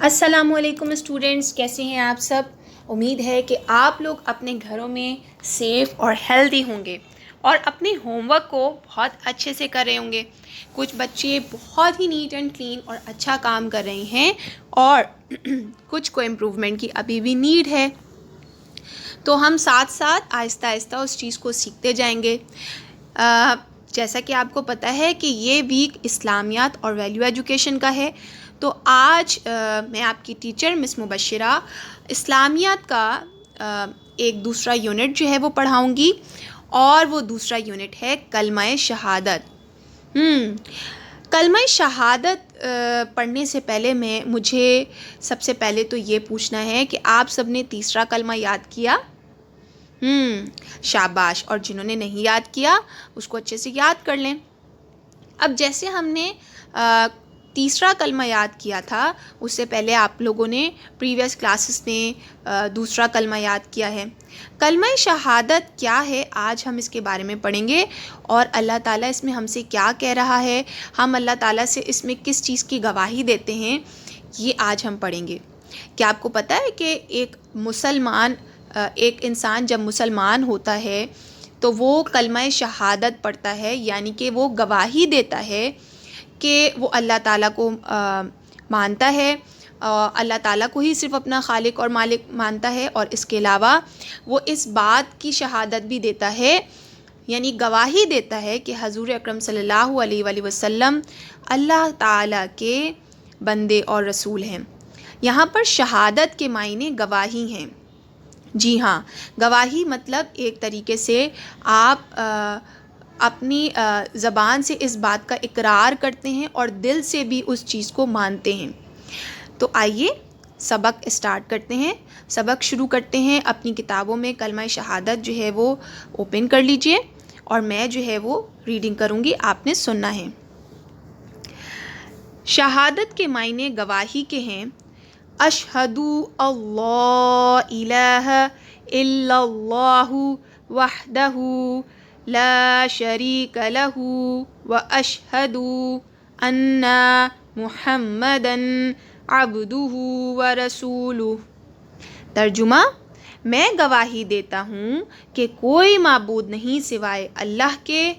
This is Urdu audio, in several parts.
السلام علیکم اسٹوڈنٹس، کیسے ہیں آپ سب؟ امید ہے کہ آپ لوگ اپنے گھروں میں سیف اور ہیلدی ہوں گے اور اپنے ہوم ورک کو بہت اچھے سے کر رہے ہوں گے۔ کچھ بچے بہت ہی نیٹ اینڈ کلین اور اچھا کام کر رہے ہیں اور کچھ کو امپروومنٹ کی ابھی بھی نیڈ ہے، تو ہم ساتھ ساتھ آہستہ آہستہ اس چیز کو سیکھتے جائیں گے۔ جیسا کہ آپ کو پتہ ہے کہ یہ ویک اسلامیات اور ویلیو ایجوکیشن کا ہے، تو آج میں آپ کی ٹیچر مس مبشرہ اسلامیات کا ایک دوسرا یونٹ جو ہے وہ پڑھاؤں گی، اور وہ دوسرا یونٹ ہے کلمہ شہادت۔ کلمہ شہادت پڑھنے سے پہلے مجھے سب سے پہلے تو یہ پوچھنا ہے کہ آپ سب نے تیسرا کلمہ یاد کیا؟ شاباش، اور جنہوں نے نہیں یاد کیا اس کو اچھے سے یاد کر لیں۔ اب جیسے ہم نے تیسرا کلمہ یاد کیا تھا، اس سے پہلے آپ لوگوں نے پریویس کلاسز میں دوسرا کلمہ یاد کیا ہے۔ کلمہ شہادت کیا ہے، آج ہم اس کے بارے میں پڑھیں گے، اور اللہ تعالیٰ اس میں ہم سے کیا کہہ رہا ہے، ہم اللہ تعالیٰ سے اس میں کس چیز کی گواہی دیتے ہیں، یہ آج ہم پڑھیں گے۔ کیا آپ کو پتہ ہے کہ ایک انسان جب مسلمان ہوتا ہے تو وہ کلمہ شہادت پڑھتا ہے، یعنی کہ وہ گواہی دیتا ہے کہ وہ اللہ تعالیٰ کو مانتا ہے، اللہ تعالیٰ کو ہی صرف اپنا خالق اور مالک مانتا ہے، اور اس کے علاوہ وہ اس بات کی شہادت بھی دیتا ہے، یعنی گواہی دیتا ہے کہ حضور اکرم صلی اللہ علیہ وآلہ وسلم اللہ تعالیٰ کے بندے اور رسول ہیں۔ یہاں پر شہادت کے معنی گواہی ہیں۔ جی ہاں، گواہی مطلب ایک طریقے سے آپ اپنی زبان سے اس بات کا اقرار کرتے ہیں اور دل سے بھی اس چیز کو مانتے ہیں۔ تو آئیے سبق اسٹارٹ کرتے ہیں، سبق شروع کرتے ہیں۔ اپنی کتابوں میں کلمہ شہادت جو ہے وہ اوپن کر لیجئے، اور میں جو ہے وہ ریڈنگ کروں گی، آپ نے سننا ہے۔ شہادت کے معنی گواہی کے ہیں: اشہدو اللہ الہ الا اللہ وحدہ لا شریک لہ واشہد ان محمدا عبدہ ورسولہ۔ ترجمہ: میں گواہی دیتا ہوں کہ کوئی معبود نہیں سوائے اللہ کے،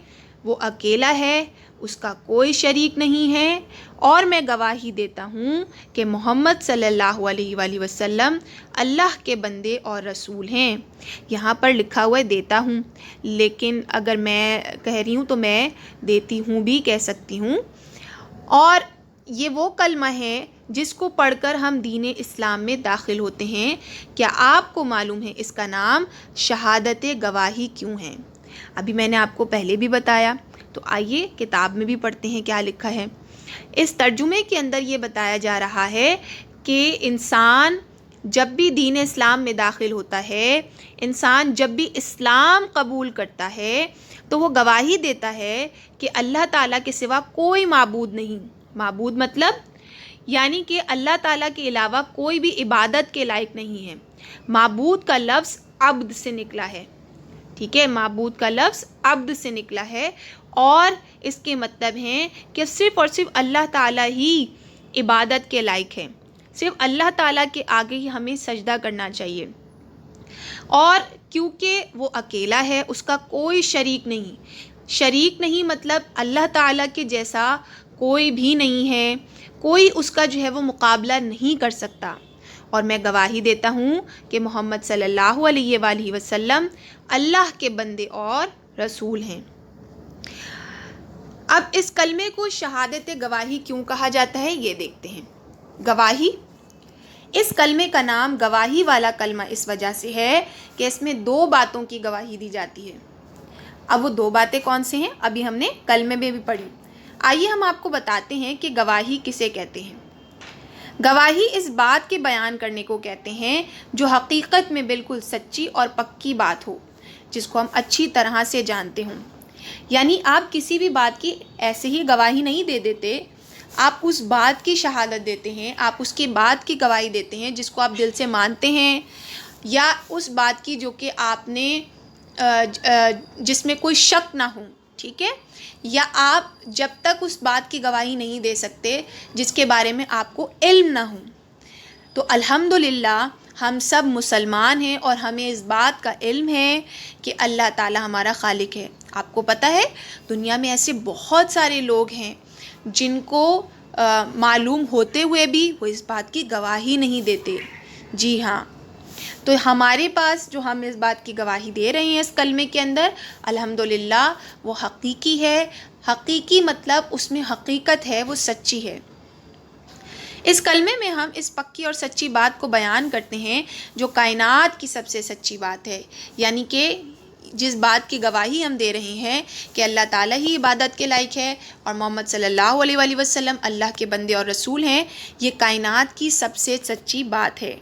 وہ اکیلا ہے، اس کا کوئی شریک نہیں ہے، اور میں گواہی دیتا ہوں کہ محمد صلی اللہ علیہ وآلہ وسلم اللہ کے بندے اور رسول ہیں۔ یہاں پر لکھا ہوا ہے دیتا ہوں، لیکن اگر میں کہہ رہی ہوں تو میں دیتی ہوں بھی کہہ سکتی ہوں۔ اور یہ وہ کلمہ ہے جس کو پڑھ کر ہم دین اسلام میں داخل ہوتے ہیں۔ کیا آپ کو معلوم ہے اس کا نام شہادت گواہی کیوں ہے؟ ابھی میں نے آپ کو پہلے بھی بتایا، تو آئیے کتاب میں بھی پڑھتے ہیں کیا لکھا ہے۔ اس ترجمے کے اندر یہ بتایا جا رہا ہے کہ انسان جب بھی دین اسلام میں داخل ہوتا ہے، انسان جب بھی اسلام قبول کرتا ہے، تو وہ گواہی دیتا ہے کہ اللہ تعالیٰ کے سوا کوئی معبود نہیں۔ معبود مطلب یعنی کہ اللہ تعالیٰ کے علاوہ کوئی بھی عبادت کے لائق نہیں ہے۔ معبود کا لفظ عبد سے نکلا ہے، ٹھیک ہے، معبود کا لفظ عبد سے نکلا ہے، اور اس کے مطلب ہیں کہ صرف اور صرف اللہ تعالیٰ ہی عبادت کے لائق ہے، صرف اللہ تعالیٰ کے آگے ہی ہمیں سجدہ کرنا چاہیے، اور کیونکہ وہ اکیلا ہے، اس کا کوئی شریک نہیں مطلب اللہ تعالیٰ کے جیسا کوئی بھی نہیں ہے، کوئی اس کا جو ہے وہ مقابلہ نہیں کر سکتا، اور میں گواہی دیتا ہوں کہ محمد صلی اللہ علیہ وآلہ وسلم اللہ کے بندے اور رسول ہیں۔ اب اس کلمے کو شہادت گواہی کیوں کہا جاتا ہے یہ دیکھتے ہیں۔ گواہی، اس کلمے کا نام گواہی والا کلمہ اس وجہ سے ہے کہ اس میں دو باتوں کی گواہی دی جاتی ہے۔ اب وہ دو باتیں کون سے ہیں، ابھی ہم نے کلمے میں بھی پڑھی۔ آئیے ہم آپ کو بتاتے ہیں کہ گواہی کسے کہتے ہیں۔ گواہی اس بات کے بیان کرنے کو کہتے ہیں جو حقیقت میں بالکل سچی اور پکی بات ہو، جس کو ہم اچھی طرح سے جانتے ہوں۔ یعنی آپ کسی بھی بات کی ایسے ہی گواہی نہیں دے دیتے، آپ اس بات کی شہادت دیتے ہیں، آپ اس کی بات کی گواہی دیتے ہیں جس کو آپ دل سے مانتے ہیں، یا اس بات کی جو کہ آپ نے جس میں کوئی شک نہ ہو، ٹھیک ہے، یا آپ جب تک اس بات کی گواہی نہیں دے سکتے جس کے بارے میں آپ کو علم نہ ہو۔ تو الحمدللہ ہم سب مسلمان ہیں اور ہمیں اس بات کا علم ہے کہ اللہ تعالیٰ ہمارا خالق ہے۔ آپ کو پتہ ہے دنیا میں ایسے بہت سارے لوگ ہیں جن کو معلوم ہوتے ہوئے بھی وہ اس بات کی گواہی نہیں دیتے۔ جی ہاں، تو ہمارے پاس جو ہم اس بات کی گواہی دے رہے ہیں اس کلمے کے اندر، الحمدللہ وہ حقیقی ہے۔ حقیقی مطلب اس میں حقیقت ہے، وہ سچی ہے۔ اس کلمے میں ہم اس پکی اور سچی بات کو بیان کرتے ہیں جو کائنات کی سب سے سچی بات ہے، یعنی کہ جس بات کی گواہی ہم دے رہے ہیں کہ اللہ تعالیٰ ہی عبادت کے لائق ہے اور محمد صلی اللہ علیہ وآلہ وسلم اللہ کے بندے اور رسول ہیں، یہ کائنات کی سب سے سچی بات ہے۔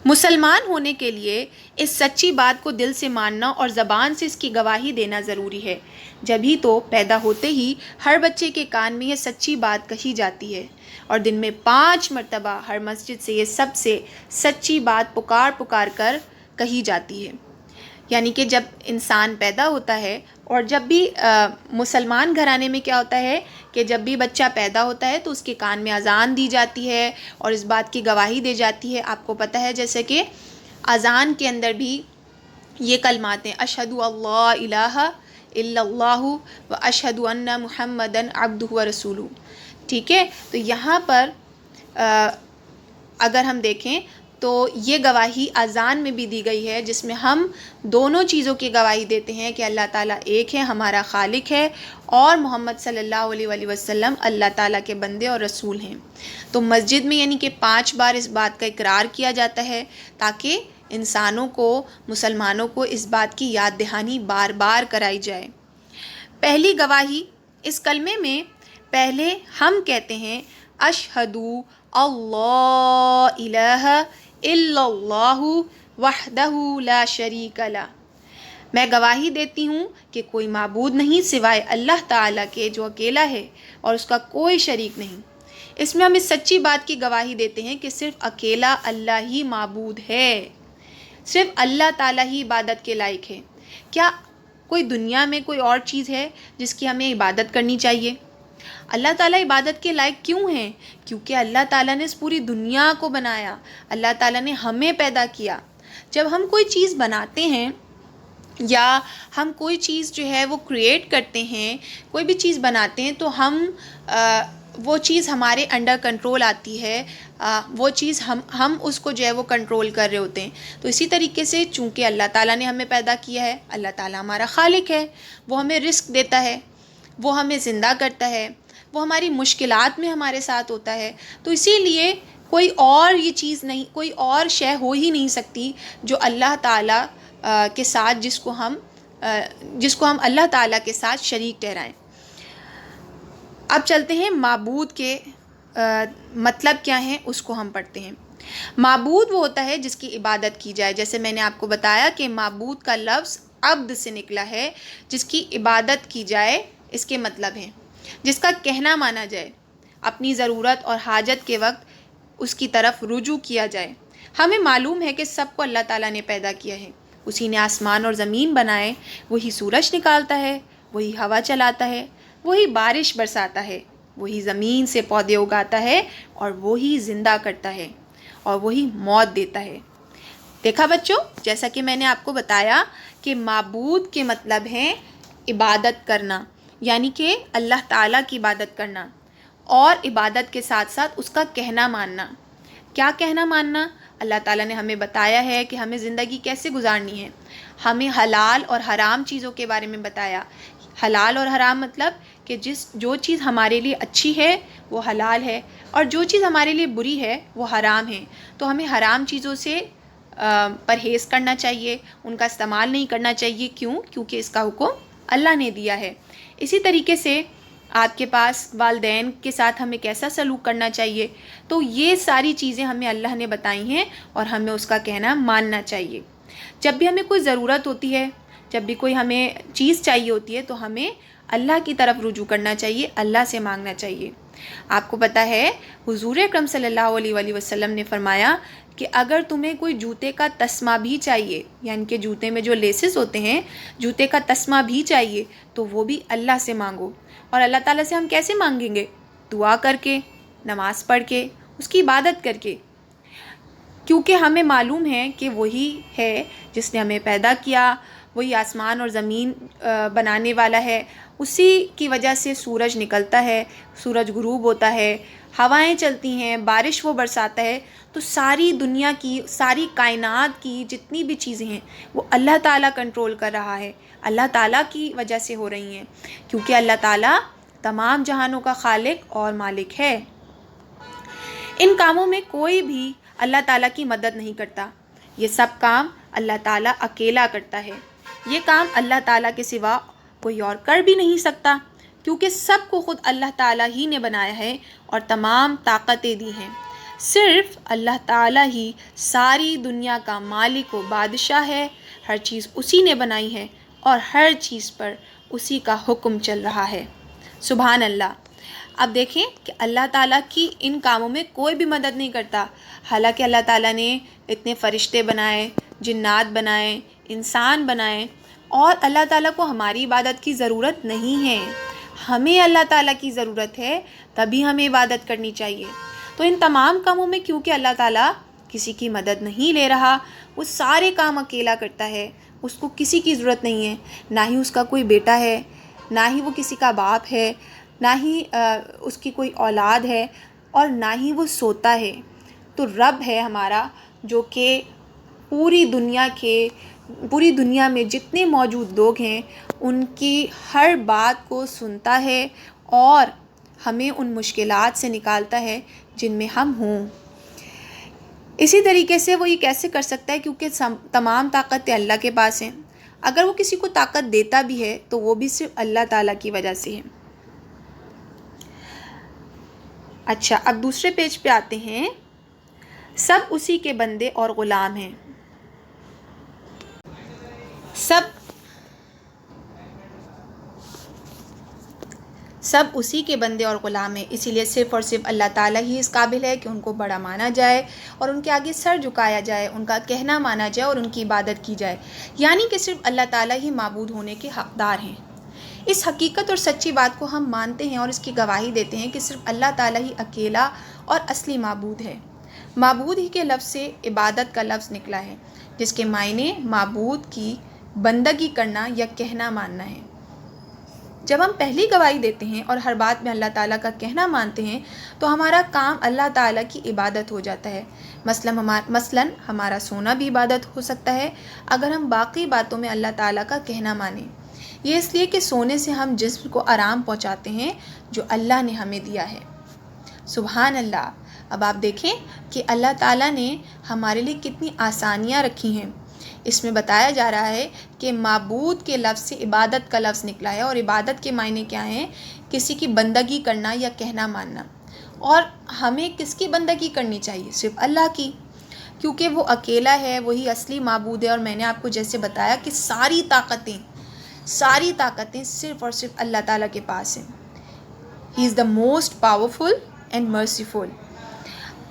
مسلمان ہونے کے لیے اس سچی بات کو دل سے ماننا اور زبان سے اس کی گواہی دینا ضروری ہے۔ جبھی تو پیدا ہوتے ہی ہر بچے کے کان میں یہ سچی بات کہی جاتی ہے اور دن میں 5 مرتبہ ہر مسجد سے یہ سب سے سچی بات پکار پکار کر کہی جاتی ہے۔ یعنی کہ جب انسان پیدا ہوتا ہے اور جب بھی مسلمان گھرانے میں کیا ہوتا ہے کہ جب بھی بچہ پیدا ہوتا ہے تو اس کے کان میں اذان دی جاتی ہے اور اس بات کی گواہی دی جاتی ہے۔ آپ کو پتہ ہے جیسے کہ اذان کے اندر بھی یہ کلمات ہیں، اشہدو اللہ الہ الا اللہ و اشہدو ان محمدن عبدہ و رسولہ۔ ٹھیک ہے، تو یہاں پر اگر ہم دیکھیں تو یہ گواہی اذان میں بھی دی گئی ہے، جس میں ہم دونوں چیزوں کی گواہی دیتے ہیں کہ اللہ تعالیٰ ایک ہے، ہمارا خالق ہے، اور محمد صلی اللہ علیہ وآلہ وسلم اللہ تعالیٰ کے بندے اور رسول ہیں۔ تو مسجد میں یعنی کہ 5 بار اس بات کا اقرار کیا جاتا ہے تاکہ انسانوں کو، مسلمانوں کو اس بات کی یاد دہانی بار بار کرائی جائے۔ پہلی گواہی اس کلمے میں پہلے ہم کہتے ہیں اشہدو اللہ الہ الا اللہ وحدہ لا شریک لہ، میں گواہی دیتی ہوں کہ کوئی معبود نہیں سوائے اللہ تعالیٰ کے جو اکیلا ہے اور اس کا کوئی شریک نہیں۔ اس میں ہم اس سچی بات کی گواہی دیتے ہیں کہ صرف اکیلا اللہ ہی معبود ہے، صرف اللہ تعالیٰ ہی عبادت کے لائق ہے۔ کیا کوئی دنیا میں کوئی اور چیز ہے جس کی ہمیں عبادت کرنی چاہیے؟ اللہ تعالیٰ عبادت کے لائق کیوں ہیں؟ کیونکہ اللہ تعالیٰ نے اس پوری دنیا کو بنایا، اللہ تعالیٰ نے ہمیں پیدا کیا۔ جب ہم کوئی چیز بناتے ہیں یا ہم کوئی چیز جو ہے وہ کریٹ کرتے ہیں، کوئی بھی چیز بناتے ہیں تو ہم وہ چیز ہمارے انڈر کنٹرول آتی ہے، وہ چیز ہم اس کو جو ہے وہ کنٹرول کر رہے ہوتے ہیں۔ تو اسی طریقے سے چونکہ اللہ تعالیٰ نے ہمیں پیدا کیا ہے، اللہ تعالیٰ ہمارا خالق ہے، وہ ہمیں رزق دیتا ہے، وہ ہمیں زندہ کرتا ہے، وہ ہماری مشکلات میں ہمارے ساتھ ہوتا ہے، تو اسی لیے کوئی اور یہ چیز نہیں، کوئی اور شے ہو ہی نہیں سکتی جو اللہ تعالیٰ کے ساتھ جس کو ہم اللہ تعالیٰ کے ساتھ شریک ٹھہرائیں۔ اب چلتے ہیں معبود کے مطلب کیا ہیں، اس کو ہم پڑھتے ہیں۔ معبود وہ ہوتا ہے جس کی عبادت کی جائے، جیسے میں نے آپ کو بتایا کہ معبود کا لفظ عبد سے نکلا ہے، جس کی عبادت کی جائے اس کے مطلب ہیں، جس کا کہنا مانا جائے، اپنی ضرورت اور حاجت کے وقت اس کی طرف رجوع کیا جائے۔ ہمیں معلوم ہے کہ سب کو اللہ تعالیٰ نے پیدا کیا ہے، اسی نے آسمان اور زمین بنائے، وہی سورج نکالتا ہے، وہی ہوا چلاتا ہے، وہی بارش برساتا ہے، وہی زمین سے پودے اگاتا ہے اور وہی زندہ کرتا ہے اور وہی موت دیتا ہے۔ دیکھا بچوں، جیسا کہ میں نے آپ کو بتایا کہ معبود کے مطلب ہیں عبادت کرنا، یعنی کہ اللہ تعالیٰ کی عبادت کرنا، اور عبادت کے ساتھ ساتھ اس کا کہنا ماننا۔ کیا کہنا ماننا؟ اللہ تعالیٰ نے ہمیں بتایا ہے کہ ہمیں زندگی کیسے گزارنی ہے، ہمیں حلال اور حرام چیزوں کے بارے میں بتایا۔ حلال اور حرام مطلب کہ جو چیز ہمارے لیے اچھی ہے وہ حلال ہے اور جو چیز ہمارے لیے بری ہے وہ حرام ہے۔ تو ہمیں حرام چیزوں سے پرہیز کرنا چاہیے، ان کا استعمال نہیں کرنا چاہیے۔ کیوں؟ کیونکہ اس کا حکم اللہ نے دیا ہے۔ اسی طریقے سے آپ کے پاس والدین کے ساتھ ہمیں کیسا سلوک کرنا چاہیے، تو یہ ساری چیزیں ہمیں اللہ نے بتائی ہیں اور ہمیں اس کا کہنا ماننا چاہیے۔ جب بھی ہمیں کوئی ضرورت ہوتی ہے، جب بھی کوئی ہمیں چیز چاہیے ہوتی ہے تو ہمیں اللہ کی طرف رجوع کرنا چاہیے، اللہ سے مانگنا چاہیے۔ آپ کو پتہ ہے حضور اکرم صلی اللہ علیہ وآلہ وسلم نے فرمایا کہ اگر تمہیں کوئی جوتے کا تسمہ بھی چاہیے، یعنی کہ جوتے میں جو لیسز ہوتے ہیں، جوتے کا تسمہ بھی چاہیے، تو وہ بھی اللہ سے مانگو۔ اور اللہ تعالیٰ سے ہم کیسے مانگیں گے؟ دعا کر کے، نماز پڑھ کے، اس کی عبادت کر کے، کیونکہ ہمیں معلوم ہے کہ وہی ہے جس نے ہمیں پیدا کیا، وہی آسمان اور زمین بنانے والا ہے، اسی کی وجہ سے سورج نکلتا ہے، سورج غروب ہوتا ہے، ہوائیں چلتی ہیں، بارش وہ برساتا ہے، تو ساری دنیا کی، ساری کائنات کی جتنی بھی چیزیں ہیں وہ اللہ تعالیٰ کنٹرول کر رہا ہے، اللہ تعالیٰ کی وجہ سے ہو رہی ہیں، کیونکہ اللہ تعالیٰ تمام جہانوں کا خالق اور مالک ہے۔ ان کاموں میں کوئی بھی اللہ تعالیٰ کی مدد نہیں کرتا، یہ سب کام اللہ تعالیٰ اکیلا کرتا ہے، یہ کام اللہ تعالیٰ کے سوا کوئی اور کر بھی نہیں سکتا، کیونکہ سب کو خود اللہ تعالیٰ ہی نے بنایا ہے اور تمام طاقتیں دی ہیں۔ صرف اللہ تعالیٰ ہی ساری دنیا کا مالک و بادشاہ ہے، ہر چیز اسی نے بنائی ہے اور ہر چیز پر اسی کا حکم چل رہا ہے۔ سبحان اللہ۔ اب دیکھیں کہ اللہ تعالیٰ کی ان کاموں میں کوئی بھی مدد نہیں کرتا، حالانکہ اللہ تعالیٰ نے اتنے فرشتے بنائے، جنات بنائے، انسان بنائے، اور اللہ تعالیٰ کو ہماری عبادت کی ضرورت نہیں ہے، ہمیں اللہ تعالیٰ کی ضرورت ہے، تبھی ہمیں عبادت کرنی چاہیے۔ تو ان تمام کاموں میں کیونکہ اللہ تعالیٰ کسی کی مدد نہیں لے رہا، وہ سارے کام اکیلا کرتا ہے، اس کو کسی کی ضرورت نہیں ہے، نہ ہی اس کا کوئی بیٹا ہے، نہ ہی وہ کسی کا باپ ہے، نہ ہی اس کی کوئی اولاد ہے، اور نہ ہی وہ سوتا ہے۔ تو رب ہے ہمارا جو کہ پوری دنیا میں جتنے موجود لوگ ہیں ان کی ہر بات کو سنتا ہے اور ہمیں ان مشکلات سے نکالتا ہے جن میں ہم ہوں۔ اسی طریقے سے وہ یہ کیسے کر سکتا ہے؟ کیونکہ تمام طاقتیں اللہ کے پاس ہیں، اگر وہ کسی کو طاقت دیتا بھی ہے تو وہ بھی صرف اللہ تعالیٰ کی وجہ سے ہے۔ اچھا، اب دوسرے پیج پہ آتے ہیں۔ سب اسی کے بندے اور غلام ہیں، سب اسی کے بندے اور غلام ہیں، اسی لیے صرف اور صرف اللہ تعالیٰ ہی اس قابل ہے کہ ان کو بڑا مانا جائے اور ان کے آگے سر جھکایا جائے، ان کا کہنا مانا جائے اور ان کی عبادت کی جائے، یعنی کہ صرف اللہ تعالیٰ ہی معبود ہونے کے حقدار ہیں۔ اس حقیقت اور سچی بات کو ہم مانتے ہیں اور اس کی گواہی دیتے ہیں کہ صرف اللہ تعالیٰ ہی اکیلا اور اصلی معبود ہے۔ معبود ہی کے لفظ سے عبادت کا لفظ نکلا ہے، جس کے معنی معبود کی بندگی کرنا یا کہنا ماننا ہے۔ جب ہم پہلی گواہی دیتے ہیں اور ہر بات میں اللہ تعالیٰ کا کہنا مانتے ہیں تو ہمارا کام اللہ تعالیٰ کی عبادت ہو جاتا ہے۔ مثلاً ہمارا سونا بھی عبادت ہو سکتا ہے اگر ہم باقی باتوں میں اللہ تعالیٰ کا کہنا مانیں۔ یہ اس لیے کہ سونے سے ہم جسم کو آرام پہنچاتے ہیں جو اللہ نے ہمیں دیا ہے۔ سبحان اللہ۔ اب آپ دیکھیں کہ اللہ تعالیٰ نے ہمارے لیے کتنی آسانیاں رکھی ہیں۔ اس میں بتایا جا رہا ہے کہ معبود کے لفظ سے عبادت کا لفظ نکلا ہے، اور عبادت کے معنی کیا ہیں؟ کسی کی بندگی کرنا یا کہنا ماننا۔ اور ہمیں کس کی بندگی کرنی چاہیے؟ صرف اللہ کی، کیونکہ وہ اکیلا ہے، وہی اصلی معبود ہے، اور میں نے آپ کو جیسے بتایا کہ ساری طاقتیں صرف اور صرف اللہ تعالیٰ کے پاس ہیں۔ He is the most powerful and merciful.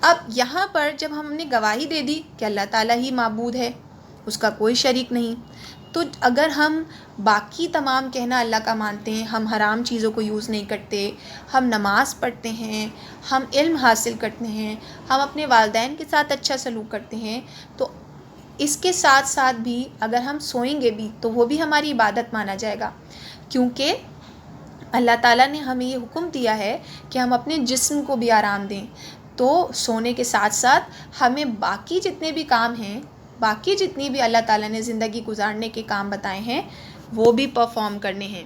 اب یہاں پر جب ہم نے گواہی دے دی کہ اللہ تعالیٰ ہی معبود ہے، اس کا کوئی شریک نہیں، تو اگر ہم باقی تمام کہنا اللہ کا مانتے ہیں، ہم حرام چیزوں کو یوز نہیں کرتے، ہم نماز پڑھتے ہیں، ہم علم حاصل کرتے ہیں، ہم اپنے والدین کے ساتھ اچھا سلوک کرتے ہیں، تو اس کے ساتھ ساتھ بھی اگر ہم سوئیں گے بھی تو وہ بھی ہماری عبادت مانا جائے گا، کیونکہ اللہ تعالیٰ نے ہمیں یہ حکم دیا ہے کہ ہم اپنے جسم کو بھی آرام دیں۔ تو سونے کے ساتھ ساتھ ہمیں باقی جتنے بھی کام ہیں، باقی جتنی بھی اللہ تعالیٰ نے زندگی گزارنے کے کام بتائے ہیں وہ بھی پرفارم کرنے ہیں۔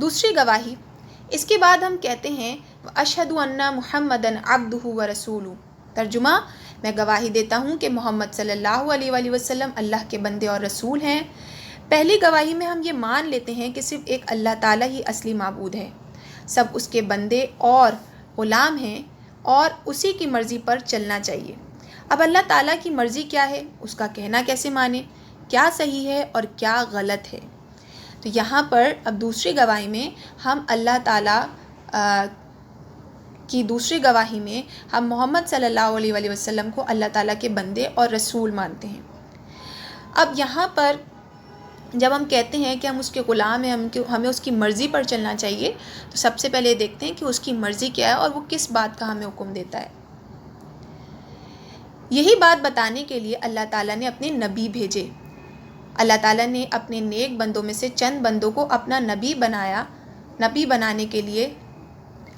دوسری گواہی، اس کے بعد ہم کہتے ہیں اشہد ان محمدً عبدہ ورسولہ۔ ترجمہ، میں گواہی دیتا ہوں کہ محمد صلی اللہ علیہ وآلہ وسلم اللہ کے بندے اور رسول ہیں۔ پہلی گواہی میں ہم یہ مان لیتے ہیں کہ صرف ایک اللہ تعالیٰ ہی اصلی معبود ہے، سب اس کے بندے اور غلام ہیں اور اسی کی مرضی پر چلنا چاہیے۔ اب اللہ تعالیٰ کی مرضی کیا ہے، اس کا کہنا کیسے مانیں، کیا صحیح ہے اور کیا غلط ہے؟ تو یہاں پر اب دوسری گواہی میں ہم اللہ تعالیٰ کی دوسری گواہی میں ہم محمد صلی اللہ علیہ وآلہ وسلم کو اللہ تعالیٰ کے بندے اور رسول مانتے ہیں۔ اب یہاں پر جب ہم کہتے ہیں کہ ہم اس کے غلام ہیں، ہمیں اس کی مرضی پر چلنا چاہیے، تو سب سے پہلے دیکھتے ہیں کہ اس کی مرضی کیا ہے اور وہ کس بات کا ہمیں حکم دیتا ہے۔ یہی بات بتانے کے لیے اللہ تعالیٰ نے اپنے نبی بھیجے۔ اللہ تعالیٰ نے اپنے نیک بندوں میں سے چند بندوں کو اپنا نبی بنایا۔ نبی بنانے کے لیے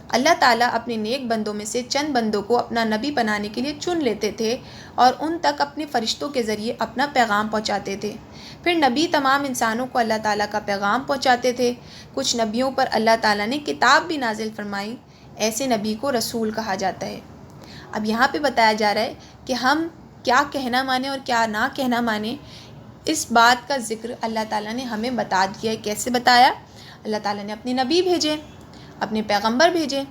اللہ تعالیٰ اپنے نیک بندوں میں سے چند بندوں کو اپنا نبی بنانے کے لیے چن لیتے تھے اور ان تک اپنے فرشتوں کے ذریعے اپنا پیغام پہنچاتے تھے۔ پھر نبی تمام انسانوں کو اللہ تعالیٰ کا پیغام پہنچاتے تھے۔ کچھ نبیوں پر اللہ تعالیٰ نے کتاب بھی نازل فرمائی، ایسے نبی کو رسول کہا جاتا ہے۔ اب یہاں پہ بتایا جا رہا ہے کہ ہم کیا کہنا مانیں اور کیا نہ کہنا مانیں، اس بات کا ذکر اللہ تعالیٰ نے ہمیں بتا دیا ہے۔ کیسے بتایا؟ اللہ تعالیٰ نے اپنے نبی بھیجے، اپنے پیغمبر بھیجے۔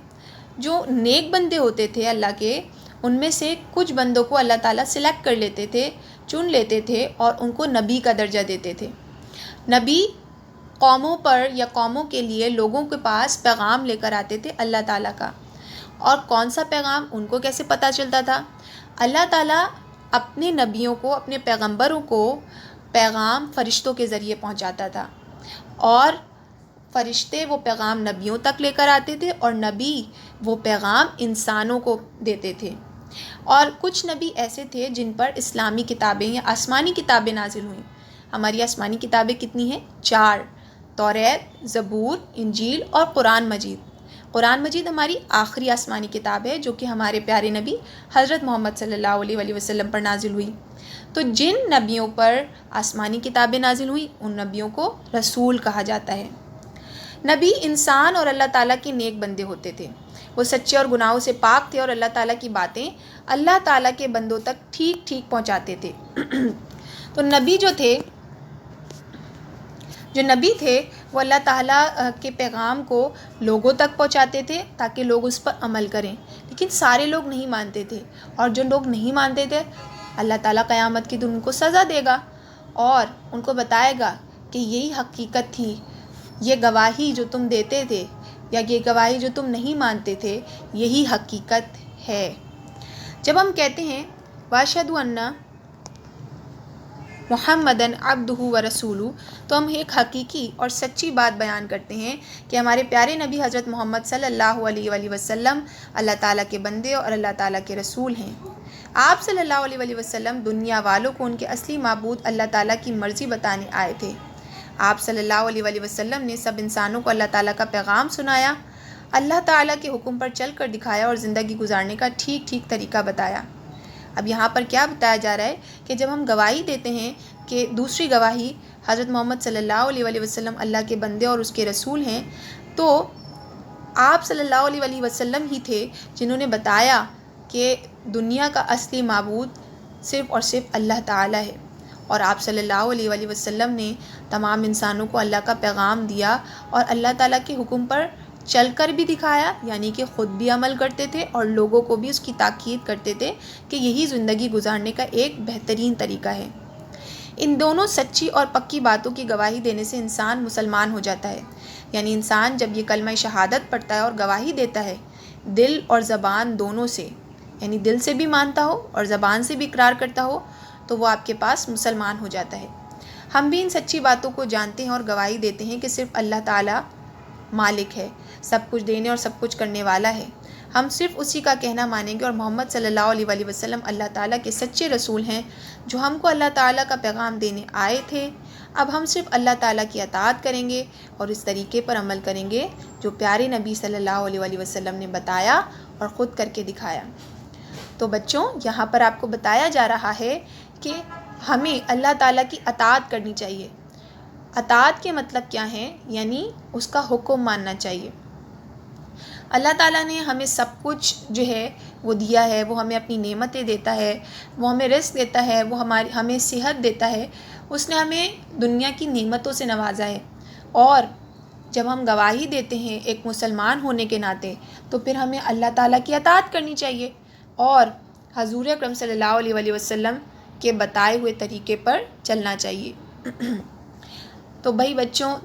جو نیک بندے ہوتے تھے اللہ کے، ان میں سے کچھ بندوں کو اللہ تعالیٰ سلیکٹ کر لیتے تھے، چن لیتے تھے اور ان کو نبی کا درجہ دیتے تھے۔ نبی قوموں پر یا قوموں کے لیے لوگوں کے پاس پیغام لے کر آتے تھے اللہ تعالیٰ کا۔ اور کون سا پیغام؟ ان کو کیسے پتہ چلتا تھا؟ اللہ تعالیٰ اپنے نبیوں کو، اپنے پیغمبروں کو پیغام فرشتوں کے ذریعے پہنچاتا تھا، اور فرشتے وہ پیغام نبیوں تک لے کر آتے تھے اور نبی وہ پیغام انسانوں کو دیتے تھے۔ اور کچھ نبی ایسے تھے جن پر اسلامی کتابیں یا آسمانی کتابیں نازل ہوئیں۔ ہماری آسمانی کتابیں کتنی ہیں؟ 4، توریت، زبور، انجیل اور قرآن مجید۔ قرآن مجید ہماری آخری آسمانی کتاب ہے جو کہ ہمارے پیارے نبی حضرت محمد صلی اللہ علیہ وآلہ وسلم پر نازل ہوئی۔ تو جن نبیوں پر آسمانی کتابیں نازل ہوئیں ان نبیوں کو رسول کہا جاتا ہے۔ نبی انسان اور اللہ تعالیٰ کے نیک بندے ہوتے تھے۔ وہ سچے اور گناہوں سے پاک تھے اور اللہ تعالیٰ کی باتیں اللہ تعالیٰ کے بندوں تک ٹھیک ٹھیک پہنچاتے تھے۔ تو نبی جو نبی تھے وہ اللہ تعالیٰ کے پیغام کو لوگوں تک پہنچاتے تھے تاکہ لوگ اس پر عمل کریں، لیکن سارے لوگ نہیں مانتے تھے، اور جو لوگ نہیں مانتے تھے اللہ تعالیٰ قیامت کے دن ان کو سزا دے گا اور ان کو بتائے گا کہ یہی حقیقت تھی، یہ گواہی جو تم دیتے تھے یا یہ گواہی جو تم نہیں مانتے تھے یہی حقیقت ہے۔ جب ہم کہتے ہیں واشہدو ان محمدً عبدہ ورسولہ، تو ہم ایک حقیقی اور سچی بات بیان کرتے ہیں کہ ہمارے پیارے نبی حضرت محمد صلی اللہ علیہ وآلہ وسلم اللہ تعالیٰ کے بندے اور اللہ تعالیٰ کے رسول ہیں۔ آپ صلی اللہ علیہ وآلہ وسلم دنیا والوں کو ان کے اصلی معبود اللہ تعالیٰ کی مرضی بتانے آئے تھے۔ آپ صلی اللہ علیہ وآلہ وسلم نے سب انسانوں کو اللہ تعالیٰ کا پیغام سنایا، اللہ تعالیٰ کے حکم پر چل کر دکھایا اور زندگی گزارنے کا ٹھیک ٹھیک طریقہ بتایا۔ اب یہاں پر کیا بتایا جا رہا ہے کہ جب ہم گواہی دیتے ہیں کہ دوسری گواہی حضرت محمد صلی اللہ علیہ وآلہ وسلم اللہ کے بندے اور اس کے رسول ہیں، تو آپ صلی اللہ علیہ وآلہ وسلم ہی تھے جنہوں نے بتایا کہ دنیا کا اصلی معبود صرف اور صرف اللہ تعالیٰ ہے، اور آپ صلی اللہ علیہ وآلہ وسلم نے تمام انسانوں کو اللہ کا پیغام دیا اور اللہ تعالیٰ کے حکم پر چل کر بھی دکھایا، یعنی کہ خود بھی عمل کرتے تھے اور لوگوں کو بھی اس کی تاکید کرتے تھے کہ یہی زندگی گزارنے کا ایک بہترین طریقہ ہے۔ ان دونوں سچی اور پکی باتوں کی گواہی دینے سے انسان مسلمان ہو جاتا ہے، یعنی انسان جب یہ کلمہ شہادت پڑھتا ہے اور گواہی دیتا ہے دل اور زبان دونوں سے، یعنی دل سے بھی مانتا ہو اور زبان سے بھی اقرار کرتا ہو، تو وہ آپ کے پاس مسلمان ہو جاتا ہے۔ ہم بھی ان سچی باتوں کو جانتے ہیں اور گواہی دیتے ہیں کہ صرف اللہ تعالیٰ مالک ہے، سب کچھ دینے اور سب کچھ کرنے والا ہے۔ ہم صرف اسی کا کہنا مانیں گے، اور محمد صلی اللہ علیہ وآلہ وسلم اللہ تعالیٰ کے سچے رسول ہیں جو ہم کو اللہ تعالیٰ کا پیغام دینے آئے تھے۔ اب ہم صرف اللہ تعالیٰ کی اطاعت کریں گے اور اس طریقے پر عمل کریں گے جو پیارے نبی صلی اللہ علیہ وآلہ وسلم نے بتایا اور خود کر کے دکھایا۔ تو بچوں، یہاں پر آپ کو بتایا جا رہا ہے کہ ہمیں اللہ تعالیٰ کی اطاعت کرنی چاہیے۔ اطاعت کے مطلب کیا ہے؟ یعنی اس کا حکم ماننا چاہیے۔ اللہ تعالیٰ نے ہمیں سب کچھ جو ہے وہ دیا ہے، وہ ہمیں اپنی نعمتیں دیتا ہے، وہ ہمیں رزق دیتا ہے، وہ ہمیں صحت دیتا ہے، اس نے ہمیں دنیا کی نعمتوں سے نوازا ہے۔ اور جب ہم گواہی دیتے ہیں ایک مسلمان ہونے کے ناطے، تو پھر ہمیں اللہ تعالیٰ کی اطاعت کرنی چاہیے اور حضور اکرم صلی اللہ علیہ وآلہ وسلم کے بتائے ہوئے طریقے پر چلنا چاہیے۔ تو بھائی بچوں،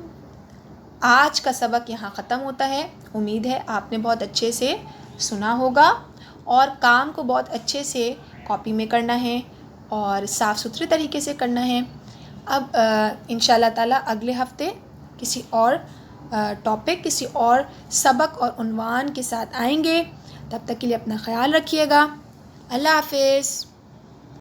آج کا سبق یہاں ختم ہوتا ہے۔ امید ہے آپ نے بہت اچھے سے سنا ہوگا اور کام کو بہت اچھے سے کاپی میں کرنا ہے اور صاف ستھرے طریقے سے کرنا ہے، اب انشاءاللہ تعالیٰ اگلے ہفتے کسی اور ٹاپک، کسی اور سبق اور عنوان کے ساتھ آئیں گے. تب تک کے لیے اپنا خیال رکھیے گا. اللہ حافظ.